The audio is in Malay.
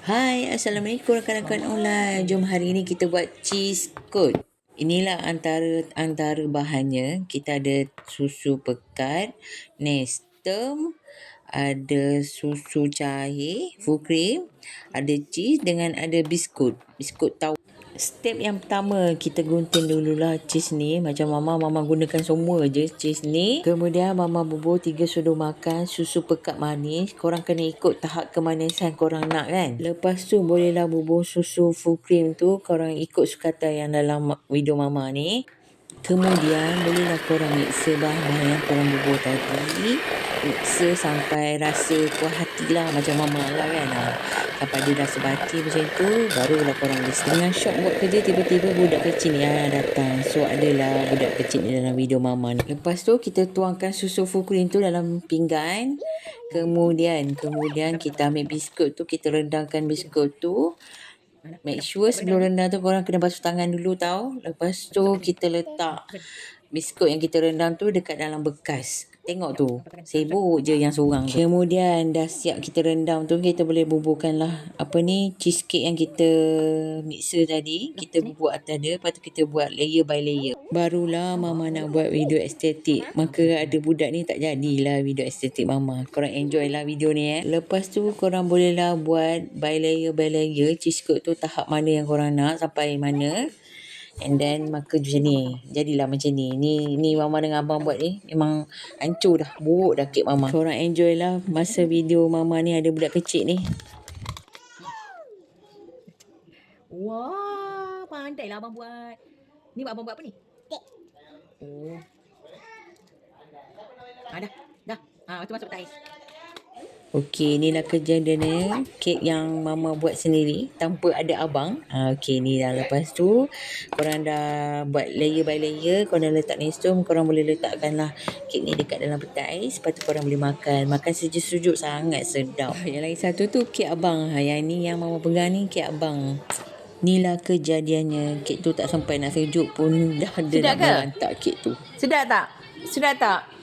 Hai, Assalamualaikum rakan-rakan online. Jom hari ni kita buat cheese coat. Inilah antara bahannya. Kita ada susu pekat, Nestem, ada susu cair, full cream, ada cheese dengan ada biskut tahu. Step yang pertama, kita gunting dululah cheese ni. Macam mama gunakan semua je cheese ni. Kemudian mama bubur 3 sudu makan susu pekat manis. Korang kena ikut tahap kemanisan korang nak kan. Lepas tu bolehlah bubur susu full cream tu. Korang ikut sukatan yang dalam video mama ni. Kemudian bolehlah korang mixer bahan-bahan yang korang bubur tadi. Mixer sampai rasa puas hati lah macam mama lah kan. Sampai dia dah sebati macam tu, barulah korang boleh setengah shot buat kerja. Tiba-tiba budak kecil ni datang. So adalah budak kecil ni dalam video mama ni. Lepas tu kita tuangkan susu full cream tu dalam pinggan. Kemudian kita ambil biskut tu, kita rendangkan biskut tu. Make sure sebelum rendang tu korang kena basuh tangan dulu tau. Lepas tu kita letak biskut yang kita rendang tu dekat dalam bekas. Tengok tu, sibuk je yang seorang tu. Kemudian dah siap kita rendam tu, kita boleh buburkan lah cheesecake yang kita mixer tadi. Kita bubur atas dia, lepas tu kita buat layer by layer. Barulah mama nak buat video estetik. Maka ada budak ni tak jadilah video estetik mama. Korang enjoy lah video ni Lepas tu korang bolehlah buat by layer cheesecake tu tahap mana yang korang nak, sampai mana. And then maka macam ni. Jadilah macam ni. Ni mama dengan abang buat ni. Memang hancur dah. Buruk dah kek mama. Korang enjoy lah masa video mama ni ada budak kecil ni. Wah, pandai lah abang buat. Ni abang buat apa ni? Kek. Oh. Dah. Tu masuk tais. Okey, inilah kejadiannya. Kek yang mama buat sendiri tanpa ada abang. Okey, ni dah. Lepas tu korang dah buat layer by layer. Korang dah letak nestum. Korang boleh letakkanlah kek ni dekat dalam petais. Lepas tu korang boleh makan. Makan sejuk-sejuk sangat sedap. Yang lagi satu tu kek abang. Yang ni yang mama pegang ni kek abang. Inilah kejadiannya. Kek tu tak sampai nak sejuk pun dah ada nak berantak kek tu. Sedap tak?